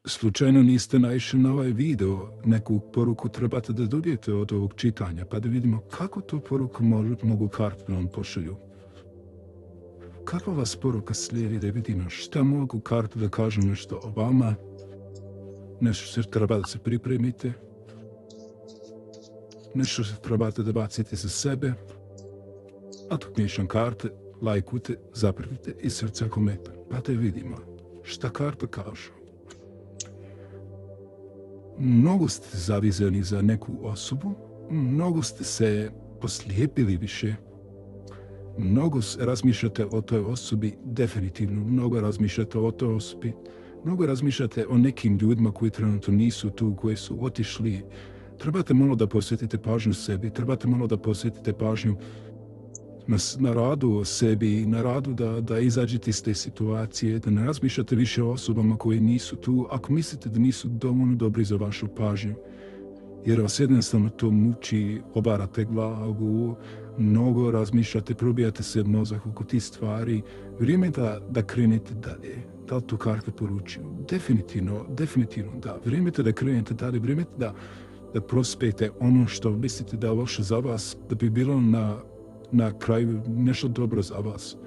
slučajno niste naišli na ovaj video, neku poruku trebate da dobijete od ovog čitanja, pa da vidimo kako tu poruku mogu karte da vam pošalju. Kakva vas poruka slijedi, da vidimo šta mogu karte da kažu nešto o vama, nešto što treba da se pripremite, nešto što trebate da bacite za sebe, a dok miješam karte, lajkujte, zapratite i srca komentar, pa da vidimo šta karte kažu. Mnogo ste zavizani za neku osobu, mnogo ste se poslijepili više, mnogo razmišljate o toj osobi, definitivno, mnogo razmišljate o toj osobi, mnogo razmišljate o nekim ljudima koji trenutno nisu tu, koji su otišli. Trebate malo da posvetite pažnju sebi, trebate malo da posvetite pažnju na radu o sebi, na radu da izađete iz te situacije, da ne razmišljate više o osobama koje nisu tu, ako mislite da nisu dovoljno dobri za vašu pažnju. Jer vas jednostavno to muči, obarate glavu, mnogo razmišljate, probijate se mozak oko tih stvari. Vrijeme da krenete dalje. Da li tu karte poručuju? Definitivno da. Vrijeme da krenete dalje, vrijeme da prospete ono što mislite da je loše za vas, da bi bilo na kraju nešto dobro za vas.